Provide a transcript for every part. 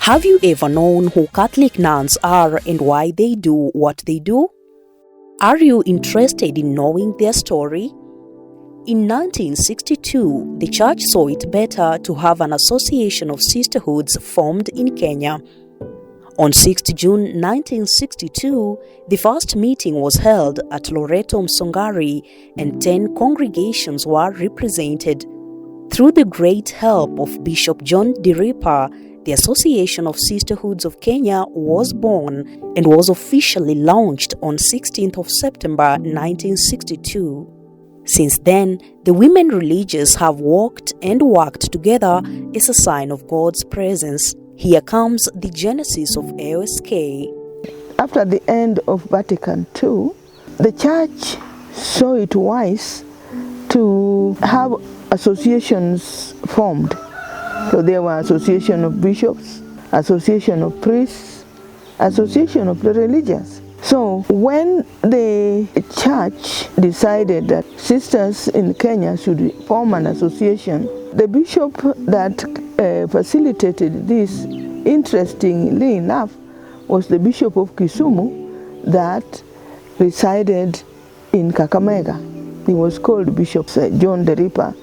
Have you ever known who Catholic nuns are and why they do what they do? Are you interested in knowing their story? In 1962, the church saw it better to have an association of sisterhoods formed in Kenya. On 6 June 1962, the first meeting was held at Loreto Msongari and 10 congregations were represented. Through the great help of Bishop John Diripa, the Association of Sisterhoods of Kenya was born and was officially launched on 16th of September 1962. Since then, the women religious have walked and worked together as a sign of God's presence. Here comes the genesis of AOSK. After the end of Vatican II, the church saw it wise to have associations formed. So there were association of bishops, association of priests, association of the religious. So when the church decided that sisters in Kenya should form an association, the bishop that facilitated this, interestingly enough, was the Bishop of Kisumu that resided in Kakamega. He was called Bishop John Diripa,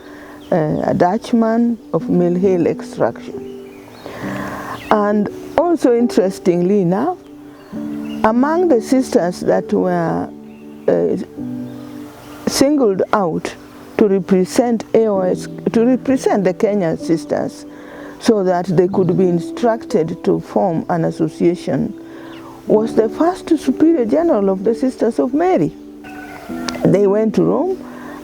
a Dutchman of Mill Hill extraction. And also interestingly enough, among the sisters that were singled out to represent AOSK, to represent the Kenyan sisters, so that they could be instructed to form an association, was the first Superior General of the Sisters of Mary. They went to Rome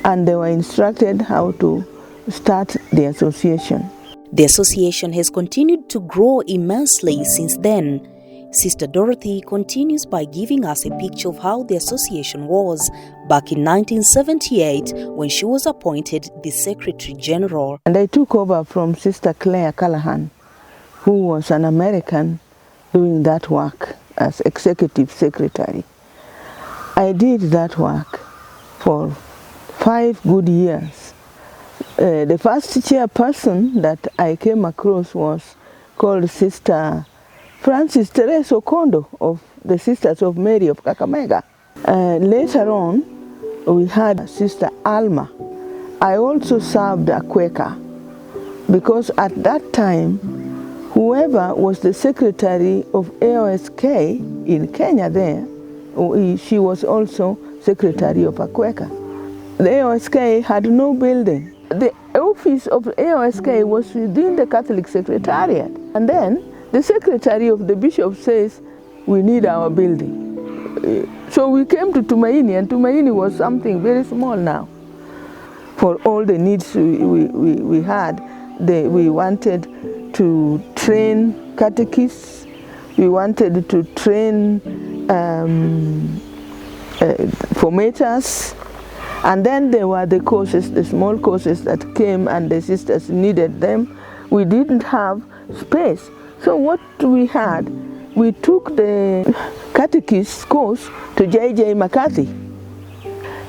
and they were instructed how to start the association. The association has continued to grow immensely since then. Sister Dorothy continues by giving us a picture of how the association was back in 1978 when she was appointed the Secretary General. And I took over from Sister Claire Callahan, who was an American doing that work as Executive Secretary. I did that work for 5 good years. The first chairperson that I came across was called Sister Francis Teresa Okondo of the Sisters of Mary of Kakamega. Later on, we had Sister Alma. I also served a Quaker because at that time, whoever was the secretary of AOSK in Kenya there, she was also secretary of a Quaker. The AOSK had no building. The office of AOSK was within the Catholic Secretariat. And then the secretary of the bishop says, we need our building. So we came to Tumaini, and Tumaini was something very small now. For all the needs we had, we wanted to train catechists, we wanted to train formators, and then there were the courses, the small courses that came and the sisters needed them. We didn't have space. So what we had, we took the catechist course to J.J. McCarthy.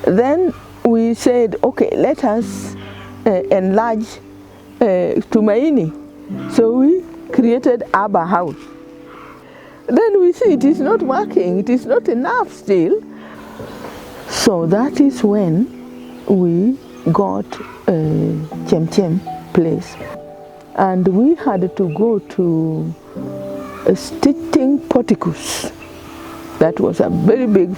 Then we said, okay, let us enlarge Tumaini. So we created Abba House. Then we see it is not working, it is not enough still. So that is when we got Chem Chem place. And we had to go to Stitching Porticus. That was a very big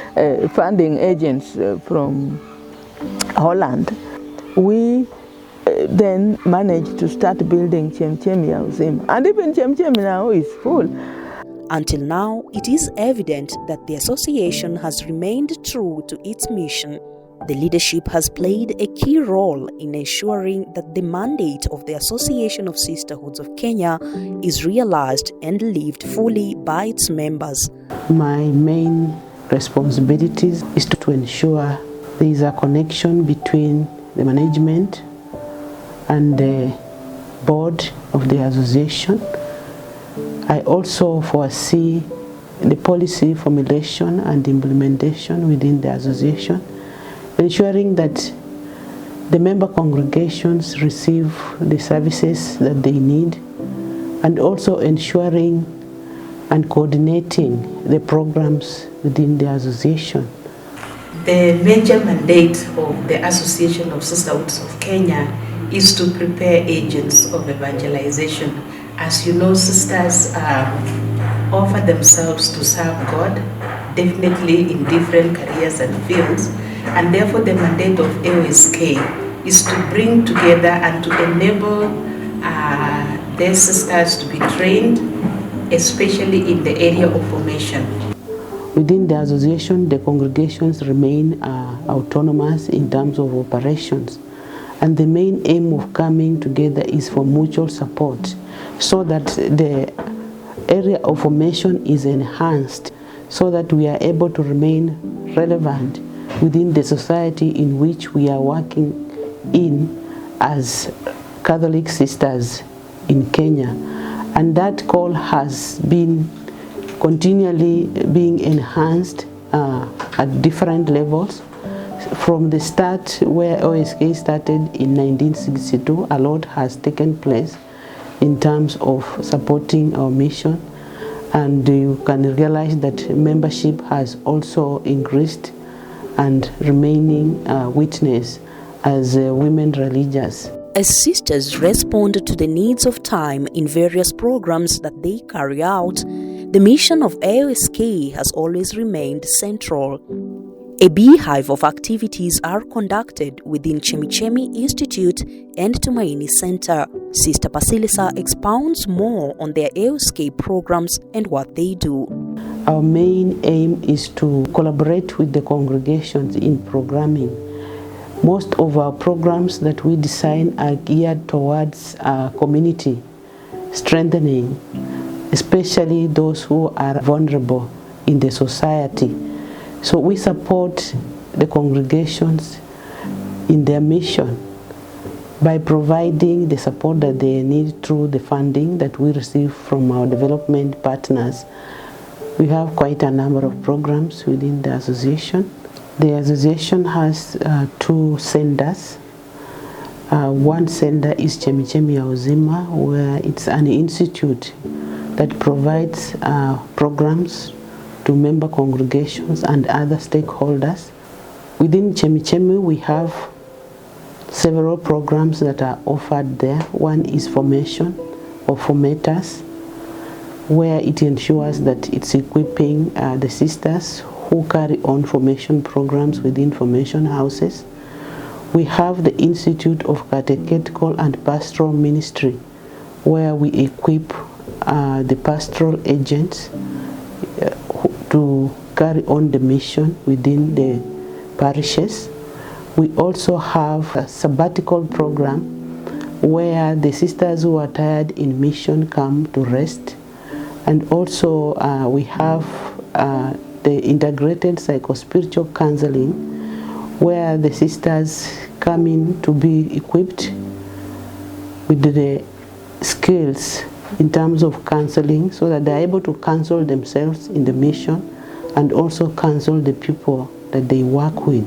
funding agents from Holland. We then managed to start building Chem Chem Museum. And even Chem Chem now is full. Until now, it is evident that the association has remained true to its mission. The leadership has played a key role in ensuring that the mandate of the Association of Sisterhoods of Kenya is realized and lived fully by its members. My main responsibilities is to ensure there is a connection between the management and the board of the association. I also foresee the policy formulation and implementation within the association, ensuring that the member congregations receive the services that they need and also ensuring and coordinating the programs within the association. The major mandate of the Association of Sisterhoods of Kenya is to prepare agents of evangelization. As you know, sisters offer themselves to serve God, definitely in different careers and fields, and therefore the mandate of AOSK is to bring together and to enable their sisters to be trained, especially in the area of formation. Within the association, the congregations remain autonomous in terms of operations, and the main aim of coming together is for mutual support, so that the area of formation is enhanced, so that we are able to remain relevant within the society in which we are working in as Catholic sisters in Kenya. And that call has been continually being enhanced at different levels. From the start, where AOSK started in 1962, a lot has taken place in terms of supporting our mission, and you can realize that membership has also increased and remaining witness as women religious. As sisters respond to the needs of time in various programs that they carry out, the mission of AOSK has always remained central. A beehive of activities are conducted within Chemichemi Institute and Tumaini Center. Sister Basilisa expounds more on their AOSK programs and what they do. Our main aim is to collaborate with the congregations in programming. Most of our programs that we design are geared towards community strengthening, especially those who are vulnerable in the society. So we support the congregations in their mission by providing the support that they need through the funding that we receive from our development partners. We have quite a number of programs within the association. The association has two centers. One center is Chemichemi ya Uzima, where it's an institute that provides programs to member congregations and other stakeholders. Within Chemichemi, we have several programs that are offered there. One is formation or formators, where it ensures that it's equipping the sisters who carry on formation programs within formation houses. We have the Institute of Catechetical and Pastoral Ministry, where we equip the pastoral agents to carry on the mission within the parishes. We also have a sabbatical program where the sisters who are tired in mission come to rest. And also we have the integrated psychospiritual counseling, where the sisters come in to be equipped with the skills in terms of counseling, so that they're able to counsel themselves in the mission and also counsel the people that they work with.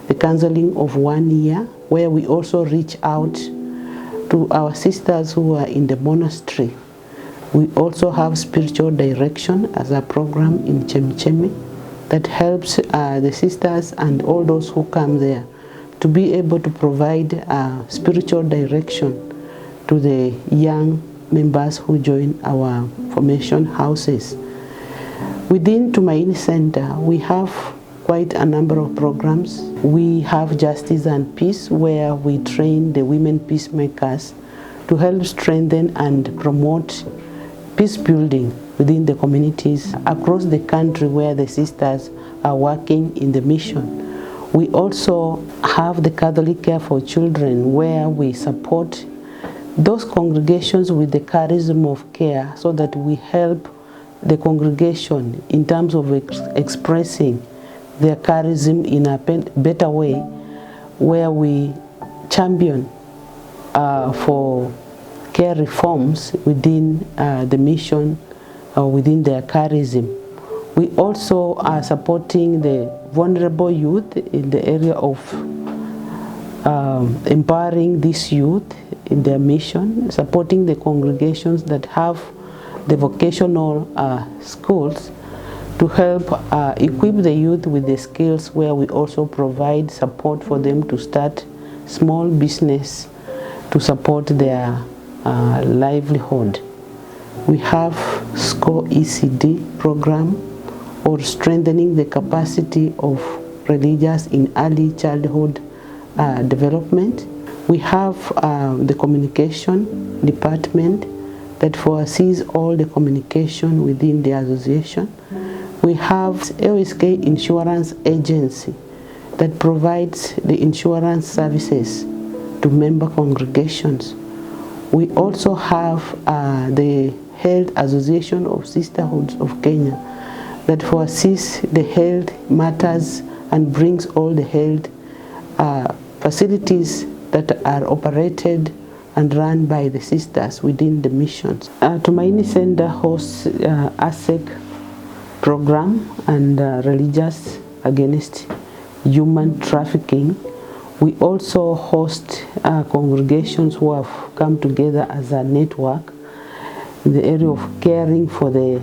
The counseling of 1 year, where we also reach out to our sisters who are in the monastery. We also have spiritual direction as a program in Chemichemi that helps the sisters and all those who come there to be able to provide spiritual direction to the young members who join our formation houses. Within Tumaini Center, we have quite a number of programs. We have Justice and Peace, where we train the women peacemakers to help strengthen and promote peace building within the communities across the country where the sisters are working in the mission. We also have the Catholic Care for Children, where we support those congregations with the charism of care, so that we help the congregation in terms of expressing their charism in a better way, where we champion for care reforms within the mission or within their charism. We also are supporting the vulnerable youth in the area of empowering these youth in their mission, supporting the congregations that have the vocational schools to help equip the youth with the skills, where we also provide support for them to start small business to support their livelihood. We have SCORE ECD program, or strengthening the capacity of religious in early childhood development. We have the communication department that foresees all the communication within the association. We have AOSK Insurance Agency that provides the insurance services to member congregations. We also have the Health Association of Sisterhoods of Kenya that foresees the health matters and brings all the health facilities that are operated and run by the sisters within the missions. Tumaini Center hosts AOSK program and religious against human trafficking. We also host congregations who have come together as a network in the area of caring for the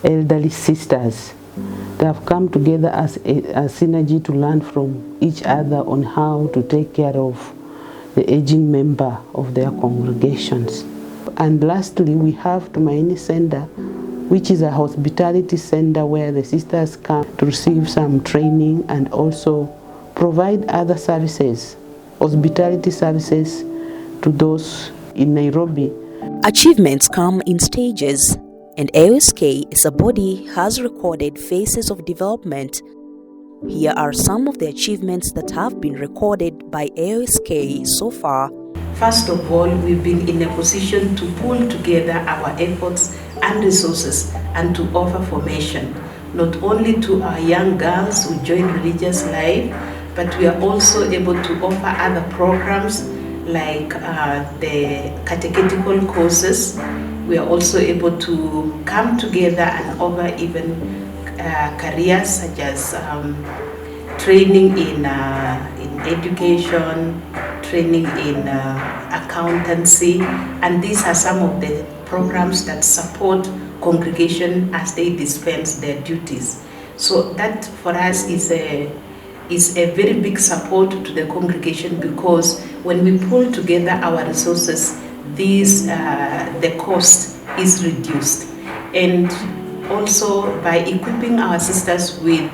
elderly sisters. They have come together as a synergy to learn from each other on how to take care of the aging member of their congregations. And lastly, we have Tumaini Center, which is a hospitality center where the sisters come to receive some training and also provide other services, hospitality services, to those in Nairobi. Achievements come in stages, and AOSK as a body has recorded phases of development. Here are some of the achievements that have been recorded by AOSK so far. First of all, we've been in a position to pull together our efforts and resources and to offer formation, not only to our young girls who join religious life, but we are also able to offer other programs like the catechetical courses. We are also able to come together and offer even careers such as training in education, training in accountancy, and these are some of the programs that support congregation as they dispense their duties. So that for us is a very big support to the congregation, because when we pull together our resources, the cost is reduced. And also by equipping our sisters with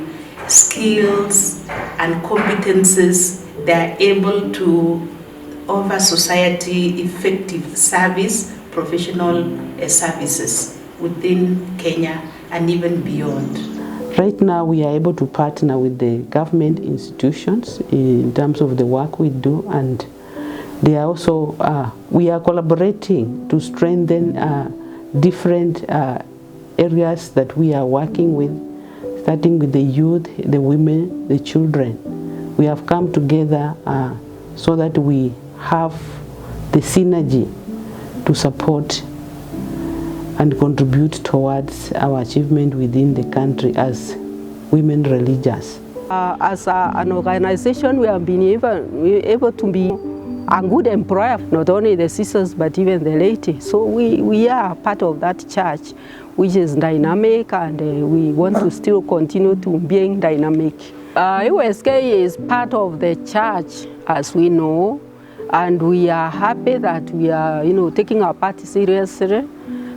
skills and competences, they are able to offer society effective service, professional services within Kenya and even beyond. Right now we are able to partner with the government institutions in terms of the work we do, and they are also, we are collaborating to strengthen different areas that we are working with, starting with the youth, the women, the children. We have come together so that we have the synergy to support and contribute towards our achievement within the country as women religious. As an organization, we have been able to be a good employer, not only the sisters but even the laity. So we are part of that church, which is dynamic, and we want to still continue to being dynamic. AOSK is part of the church, as we know, and we are happy that we are, taking our part seriously,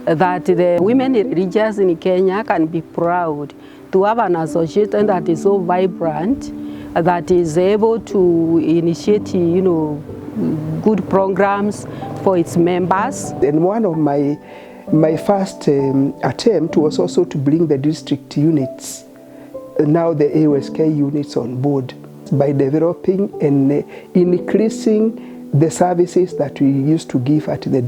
that the women religious in Kenya can be proud to have an association that is so vibrant, that is able to initiate, good programs for its members. And one of my first attempt was also to bring the district units, now the AOSK units, on board by developing and increasing the services that we used to give at the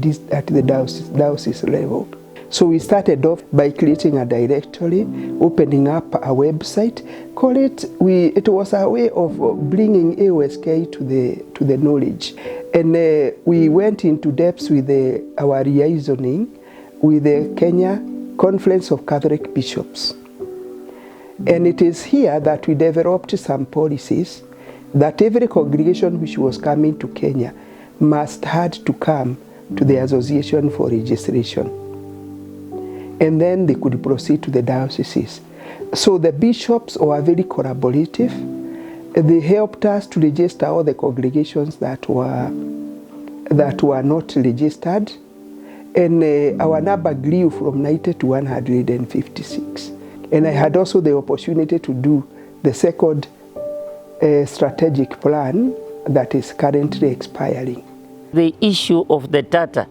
diocese level. So we started off by creating a directory, opening up a website. It was a way of bringing AOSK to the knowledge. And we went into depth with our liaisoning with the Kenya Conference of Catholic Bishops. And it is here that we developed some policies that every congregation which was coming to Kenya must had to come to the association for registration. And then they could proceed to the dioceses. So the bishops were very collaborative. They helped us to register all the congregations that were not registered. And our number grew from 90 to 156. And I had also the opportunity to do the second strategic plan that is currently expiring. The issue of the data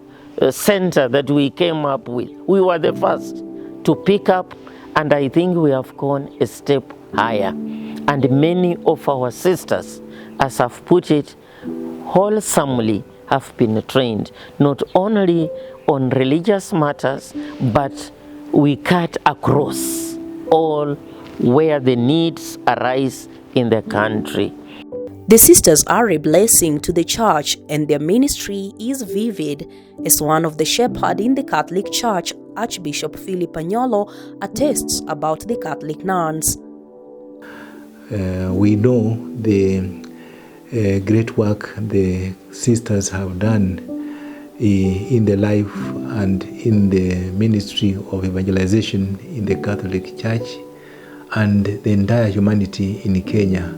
center that we came up with, we were the first to pick up, and I think we have gone a step higher. And many of our sisters, as I've put it, wholesomely have been trained, not only on religious matters, but we cut across all where the needs arise in the country. The sisters are a blessing to the church, and their ministry is vivid, as one of the shepherds in the Catholic Church, Archbishop Philip Anyolo, attests about the Catholic nuns. We know the great work the sisters have done in the life and in the ministry of evangelization in the Catholic Church and the entire humanity in Kenya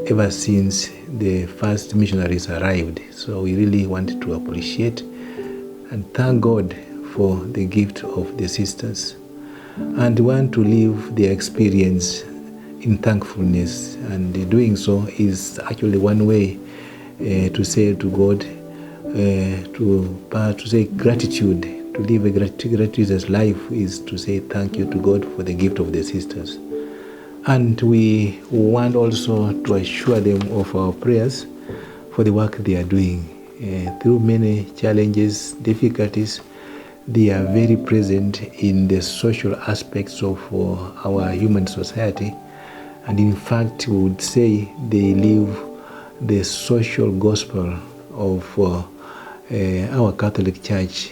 ever since the first missionaries arrived. So we really want to appreciate and thank God for the gift of the sisters, and want to live their experience in thankfulness, and doing so is actually one way to say to God, to say gratitude, to live a gratitude life is to say thank you to God for the gift of the sisters. And we want also to assure them of our prayers for the work they are doing. Through many challenges, difficulties, they are very present in the social aspects of our human society. And in fact, we would say they live the social gospel of our Catholic Church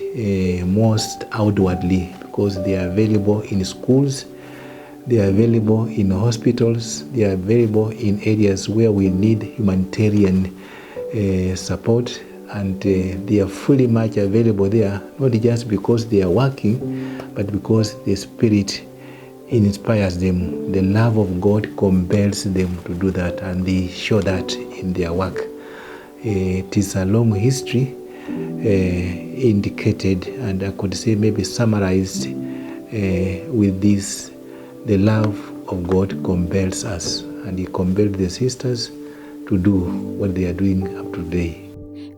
most outwardly, because they are available in schools, they are available in hospitals, they are available in areas where we need humanitarian support, and they are fully much available there, not just because they are working, but because the Spirit inspires them. The love of God compels them to do that, and they show that in their work. It is a long history indicated, and I could say maybe summarized with this: the love of God compels us, and He compelled the sisters to do what they are doing up to today.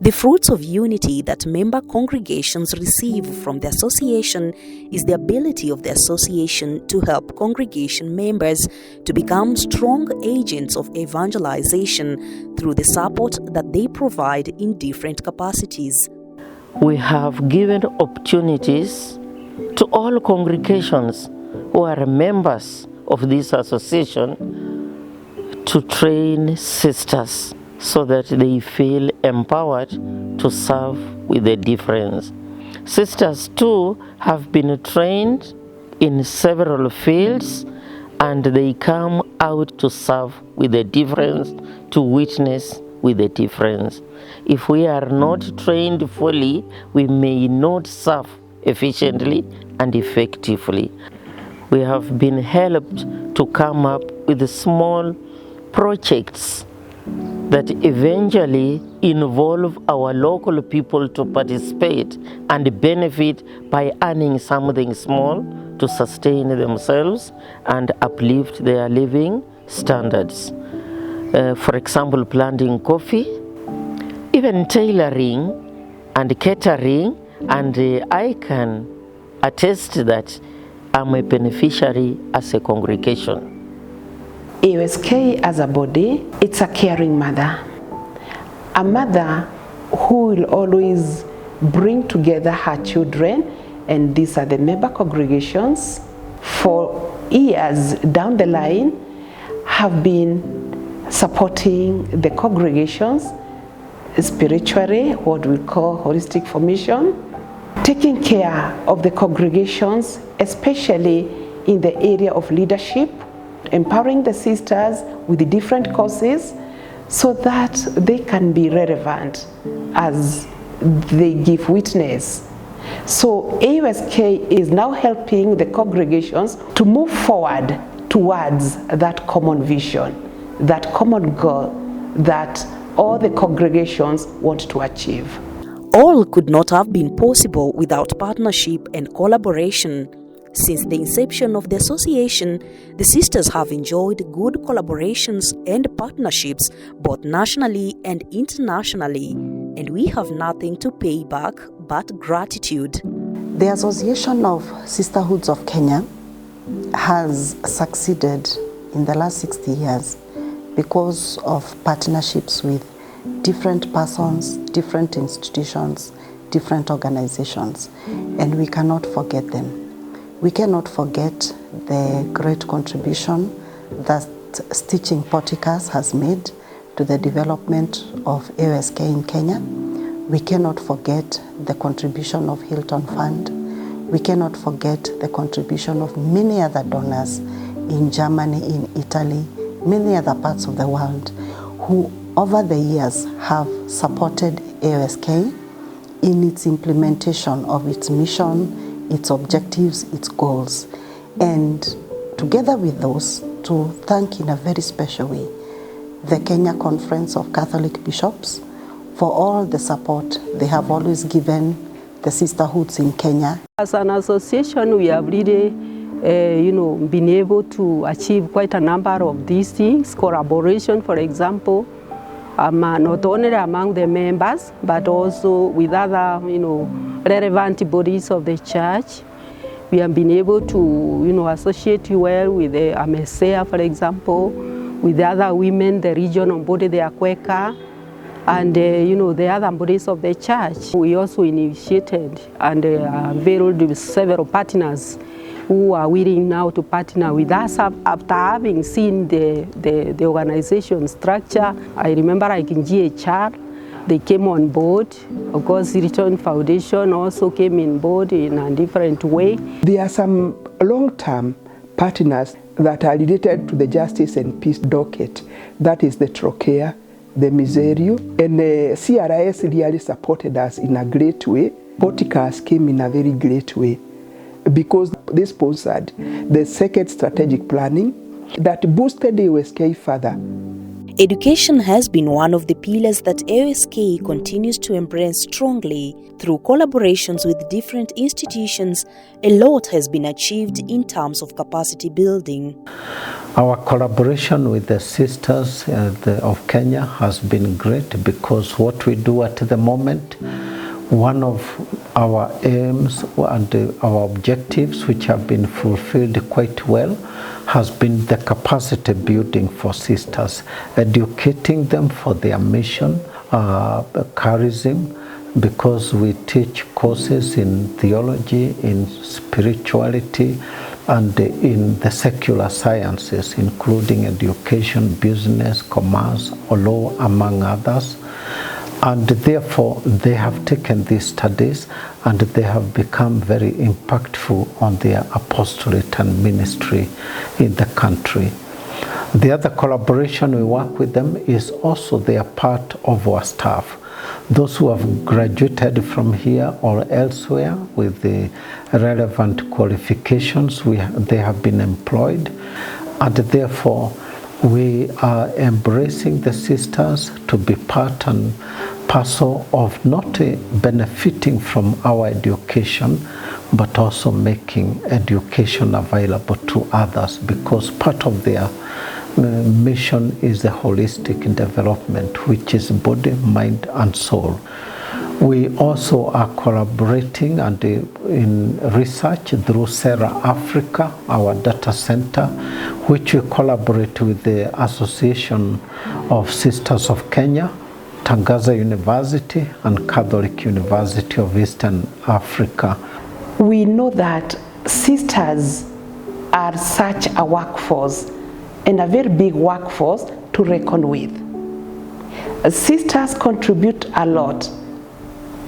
The fruits of unity that member congregations receive from the association is the ability of the association to help congregation members to become strong agents of evangelization through the support that they provide in different capacities. We have given opportunities to all congregations who are members of this association to train sisters, so that they feel empowered to serve with the difference. Sisters too have been trained in several fields, and they come out to serve with the difference, to witness with the difference. If we are not trained fully, we may not serve efficiently and effectively. We have been helped to come up with small projects that eventually involve our local people to participate and benefit by earning something small to sustain themselves and uplift their living standards. For example, planting coffee, even tailoring and catering, and I can attest that I'm a beneficiary as a congregation. AOSK as a body, it's a caring mother. A mother who will always bring together her children, and these are the member congregations, for years down the line have been supporting the congregations spiritually, what we call holistic formation, taking care of the congregations, especially in the area of leadership, empowering the sisters with the different courses so that they can be relevant as they give witness. So AOSK is now helping the congregations to move forward towards that common vision, that common goal that all the congregations want to achieve. All could not have been possible without partnership and collaboration. Since the inception of the association, the sisters have enjoyed good collaborations and partnerships both nationally and internationally, and we have nothing to pay back but gratitude. The Association of Sisterhoods of Kenya has succeeded in the last 60 years because of partnerships with different persons, different institutions, different organizations, and we cannot forget them. We cannot forget the great contribution that Stitching Porticus has made to the development of AOSK in Kenya. We cannot forget the contribution of Hilton Fund. We cannot forget the contribution of many other donors in Germany, in Italy, many other parts of the world who over the years have supported AOSK in its implementation of its mission, its objectives, its goals, and together with those, to thank in a very special way the Kenya Conference of Catholic Bishops for all the support they have always given the sisterhoods in Kenya. As an association, we have really been able to achieve quite a number of these things. Collaboration, for example, not only among the members, but also with other, relevant bodies of the church. We have been able to, associate well with the AMESEA, for example, with the other women, the region on body, the Quaker, and, the other bodies of the church. We also initiated and availed with several partners who are willing now to partner with us after having seen the organization structure. I remember like in GHR, they came on board. Of course, the Return Foundation also came on board in a different way. There are some long-term partners that are related to the Justice and Peace docket. That is the Trocare, the Miserio, and CRIS really supported us in a great way. Porticus came in a very great way because they sponsored the second strategic planning that boosted AOSK further. Education has been one of the pillars that AOSK continues to embrace strongly. Through collaborations with different institutions, a lot has been achieved in terms of capacity building. Our collaboration with the Sisters of Kenya has been great because what we do at the moment, one of our aims and our objectives, which have been fulfilled quite well, has been the capacity building for sisters, educating them for their mission, charism, because we teach courses in theology, in spirituality, and in the secular sciences, including education, business, commerce, law, among others. And therefore, they have taken these studies and they have become very impactful on their apostolate and ministry in the country. The other collaboration we work with them is also they are part of our staff. Those who have graduated from here or elsewhere with the relevant qualifications, they have been employed, and therefore we are embracing the sisters to be part and parcel of not benefiting from our education, but also making education available to others, because part of their mission is the holistic development, which is body, mind, and soul. We also are collaborating and in research through Serra Africa, our data center, which we collaborate with the Association of Sisters of Kenya, Tangaza University, and Catholic University of Eastern Africa. We know that sisters are such a workforce, and a very big workforce to reckon with. Sisters contribute a lot,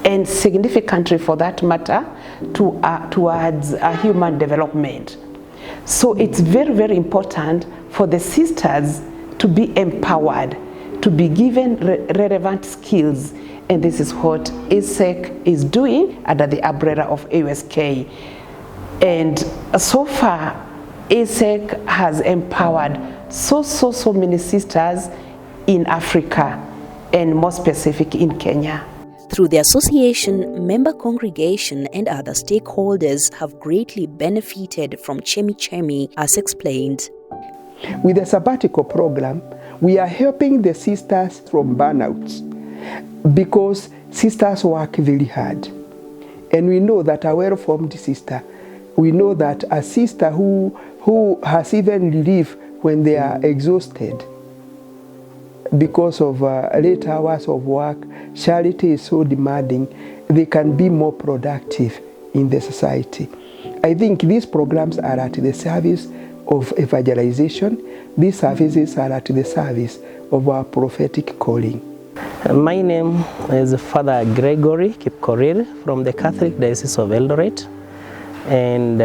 and significantly for that matter, towards human development. So it's very, very important for the sisters to be empowered, to be given relevant skills. And this is what AOSK is doing under the umbrella of AOSK. And so far, AOSK has empowered so many sisters in Africa, and more specific in Kenya. Through the association, member congregation and other stakeholders have greatly benefited from Chemi Chemi, as explained. With the sabbatical program, we are helping the sisters from burnouts because sisters work very hard. And we know that a well-formed sister, we know that a sister who has even relief when they are exhausted because of late hours of work, charity is so demanding, they can be more productive in the society. I think these programs are at the service of evangelization. These services are at the service of our prophetic calling. My name is Father Gregory Kipkorir from the Catholic Diocese of Eldoret, and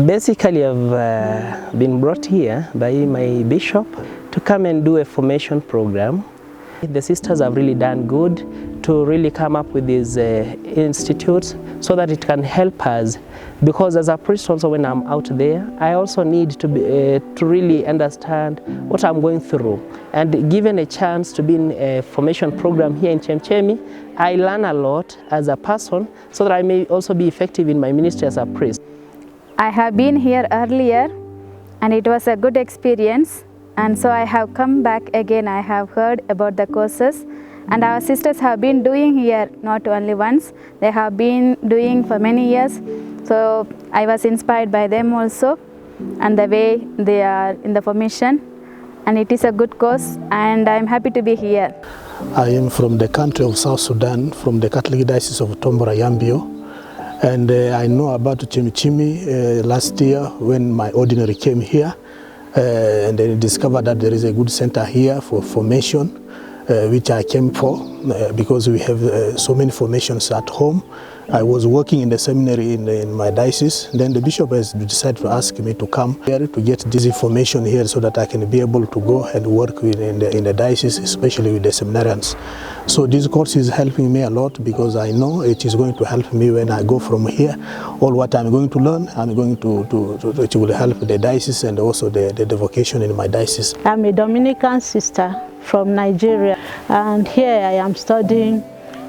basically I've been brought here by my bishop to come and do a formation program. The sisters have really done good to really come up with these institutes so that it can help us, because as a priest also, when I'm out there, I also need to really understand what I'm going through. And given a chance to be in a formation program here in Chemi, I learn a lot as a person so that I may also be effective in my ministry as a priest. I have been here earlier and it was a good experience, and so I have come back again. I have heard about the courses, and our sisters have been doing here not only once, they have been doing for many years. So I was inspired by them also and the way they are in the formation, and it is a good course and I am happy to be here. I am from the country of South Sudan, from the Catholic Diocese of Tombora Yambio, and I know about Chemi Chemi last year when my ordinary came here, and then discovered that there is a good center here for formation, which I came for because we have so many formations at home. I was working in the seminary in my diocese. Then the bishop has decided to ask me to come here to get this information here so that I can be able to go and work in the diocese, especially with the seminarians. So this course is helping me a lot because I know it is going to help me when I go from here. All what I'm going to learn, I'm going it will help the diocese and also the vocation in my diocese. I'm a Dominican sister from Nigeria, and here I am studying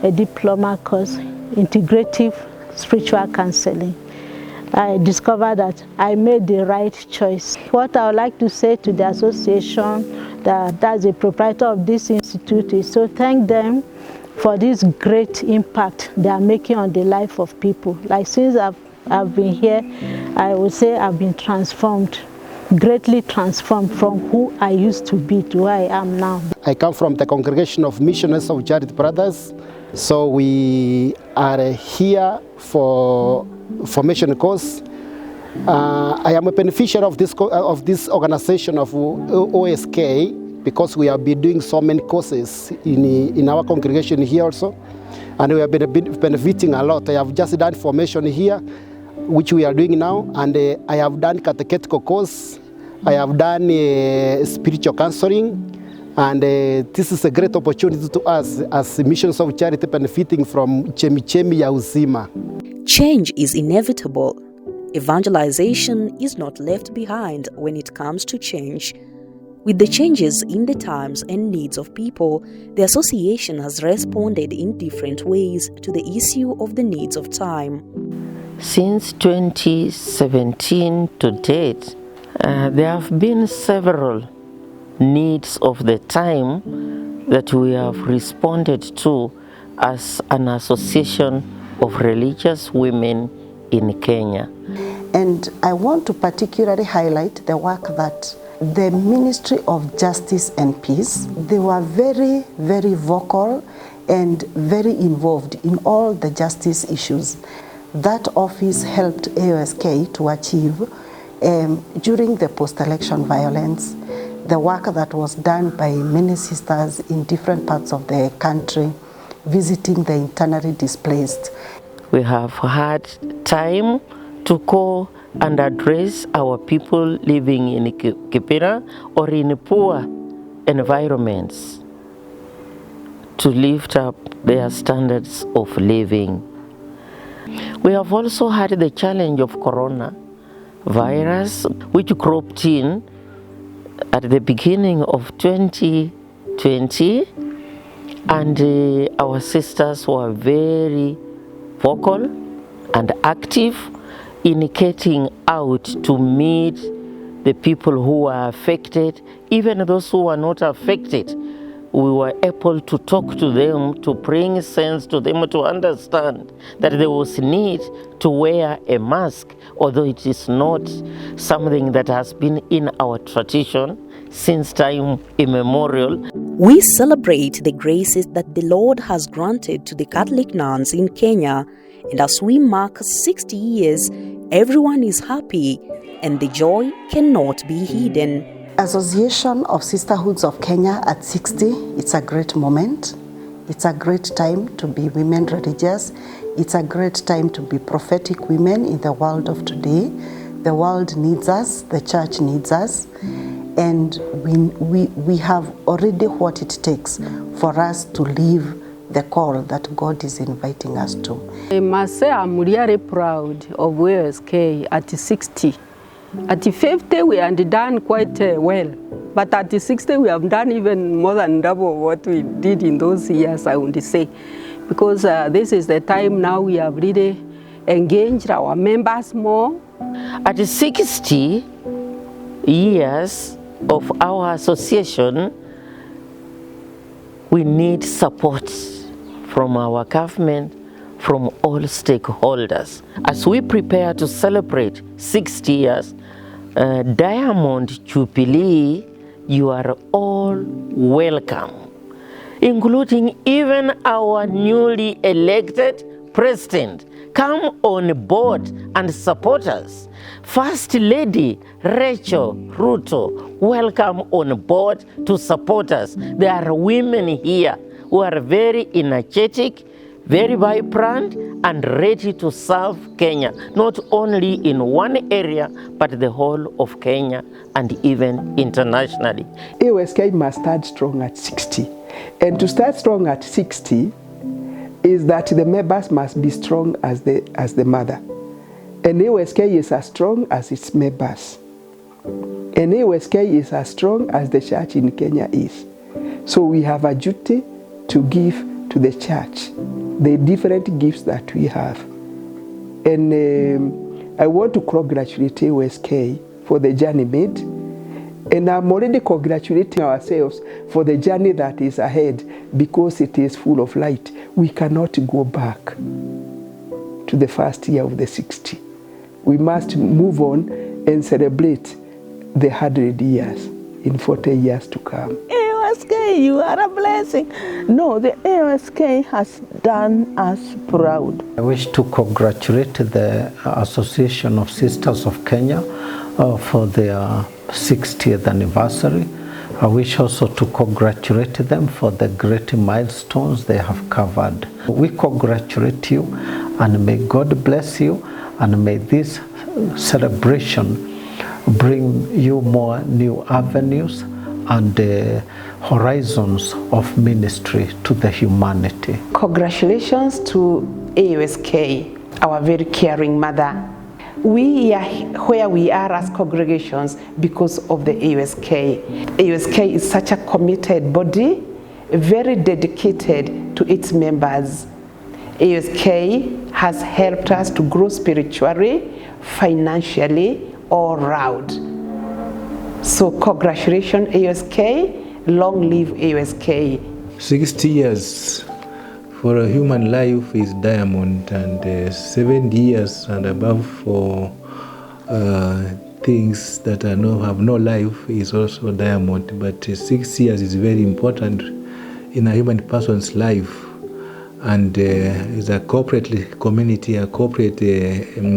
a diploma course, Integrative Spiritual Counseling. I discovered that I made the right choice. What I would like to say to the association that's the proprietor of this institute is to thank them for this great impact they are making on the life of people. Like since I've been here, I would say I've been transformed, greatly transformed from who I used to be to who I am now. I come from the congregation of Missionaries of Charity Brothers. So we are here for formation course. I am a beneficiary of this organization of AOSK because we have been doing so many courses in our congregation here also, and we have been benefiting a lot. I have just done formation here, which we are doing now, and I have done catechetical course. I have done spiritual counseling. And this is a great opportunity to us as missions of charity benefiting from Chemi Chemi ya Uzima. Change is inevitable. Evangelization is not left behind when it comes to change. With the changes in the times and needs of people, the association has responded in different ways to the issue of the needs of time. Since 2017 to date, there have been several needs of the time that we have responded to as an association of religious women in Kenya. And I want to particularly highlight the work that the Ministry of Justice and Peace, they were very, very vocal and very involved in all the justice issues. That office helped AOSK to achieve during the post-election violence, the work that was done by many sisters in different parts of the country, visiting the internally displaced. We have had time to go and address our people living in Kipira or in poor environments to lift up their standards of living. We have also had the challenge of coronavirus, which cropped in at the beginning of 2020, and our sisters were very vocal and active in getting out to meet the people who were affected. Even those who were not affected, we were able to talk to them, to bring sense to them, to understand that there was need to wear a mask, although it is not something that has been in our tradition since time immemorial. We celebrate the graces that the Lord has granted to the Catholic nuns in Kenya, and as we mark 60 years, everyone is happy and the joy cannot be hidden. Association of Sisterhoods of Kenya at 60, it's a great moment. It's a great time to be women religious. It's a great time to be prophetic women in the world of today. The world needs us, the church needs us, and we have already what it takes for us to live the call that God is inviting us to. I must say I'm really proud of AOSK at 60. At 50 we had done quite well, but at 60 we have done even more than double what we did in those years, I would say. Because this is the time now we have really engaged our members more. At 60 years of our association, we need support from our government, from all stakeholders. As we prepare to celebrate 60 years, Diamond Jubilee, you are all welcome, including even our newly elected president. Come on board and support us. First Lady Rachel Ruto, welcome on board to support us. There are women here who are very energetic, very vibrant, and ready to serve Kenya, not only in one area, but the whole of Kenya and even internationally. AOSK must start strong at 60. And to start strong at 60 is that the members must be strong as the mother. And AOSK is as strong as its members. And AOSK is as strong as the church in Kenya is. So we have a duty to give to the church the different gifts that we have. And I want to congratulate AOSK for the journey made. And I'm already congratulating ourselves for the journey that is ahead, because it is full of light. We cannot go back to the first year of the 60. We must move on and celebrate the 100 years in 40 years to come. AOSK, you are a blessing. No, the AOSK has done us proud. I wish to congratulate the Association of Sisters of Kenya for their 60th anniversary. I wish also to congratulate them for the great milestones they have covered. We congratulate you, and may God bless you, and may this celebration bring you more new avenues and horizons of ministry to the humanity. Congratulations to AOSK, our very caring mother. We are where we are as congregations because of the AOSK. AOSK is such a committed body, very dedicated to its members. AOSK has helped us to grow spiritually, financially, all round. So congratulations AOSK, long live AOSK. 60 years for a human life is diamond, and 70 years and above for things that have no life is also diamond. But 6 years is very important in a human person's life, and it's a corporate community, a corporate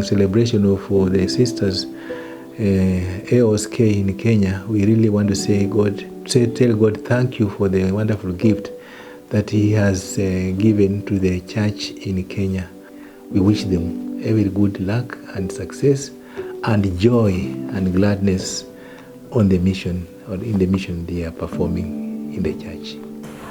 celebration of the sisters. AOSK in Kenya, we really want to tell God thank you for the wonderful gift that He has given to the church in Kenya. We wish them every good luck and success and joy and gladness on the mission, or in the mission they are performing. in the church.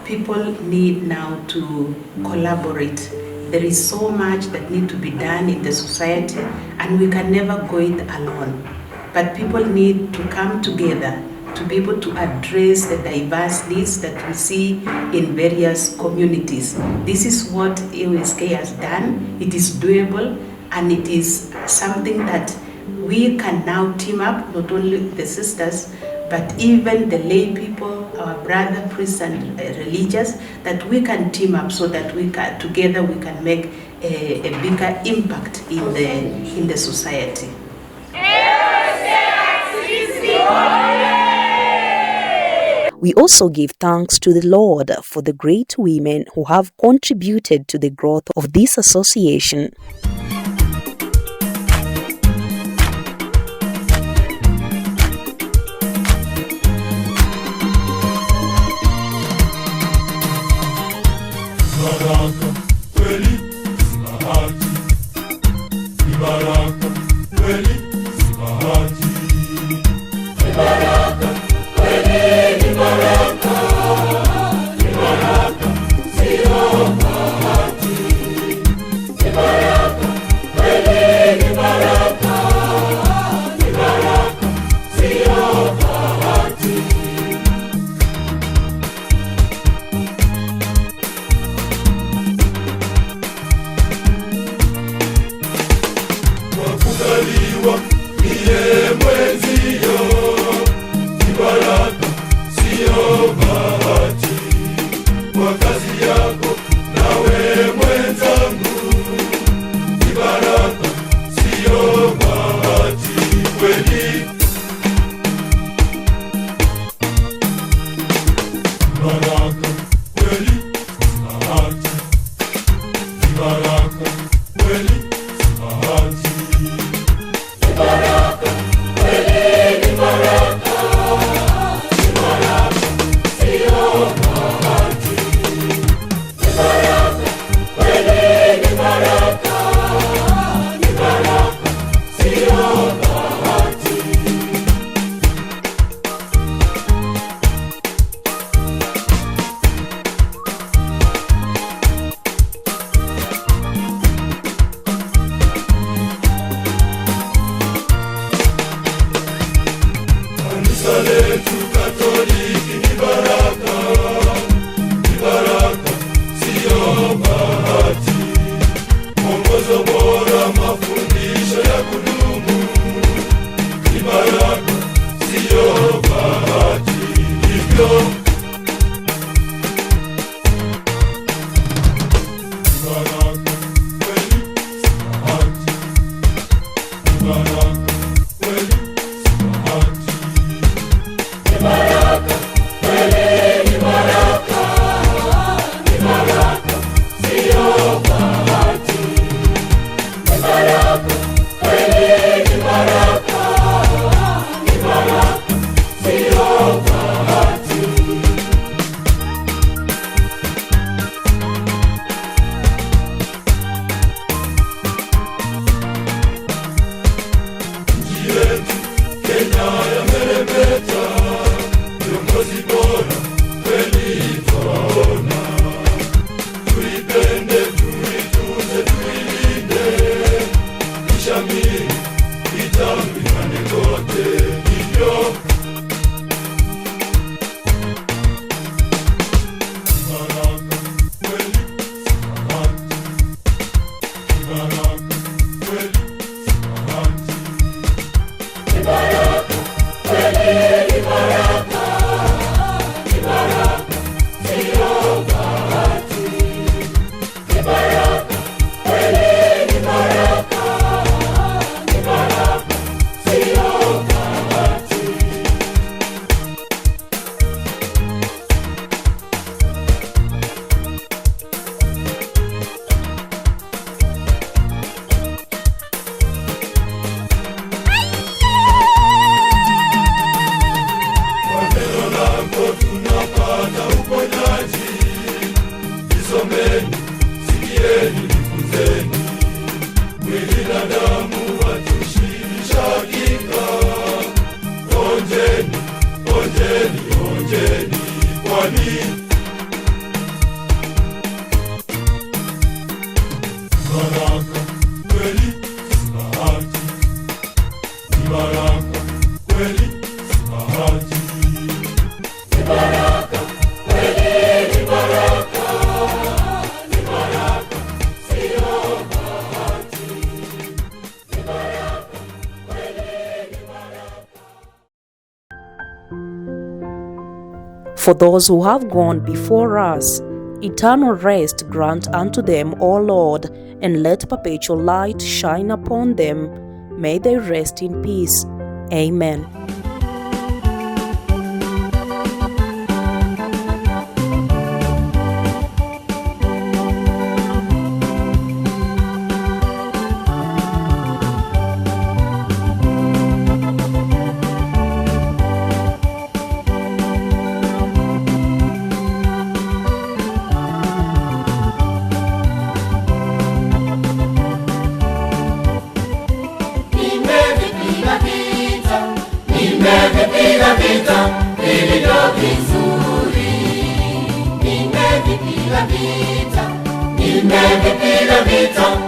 People need now to collaborate. There is so much that needs to be done in the society, and we can never go it alone. But people need to come together to be able to address the diverse needs that we see in various communities. This is what AOSK has done. It is doable, and it is something that we can now team up, not only the sisters, but even the lay people, our brother priests and religious, that we can team up so that we can, together we can make a bigger impact in the society. We also give thanks to the Lord for the great women who have contributed to the growth of this association. For those who have gone before us, eternal rest grant unto them, O Lord, and let perpetual light shine upon them. May they rest in peace. Amen. Nimevipiga vita vilivyo vizuri, nimevipiga vita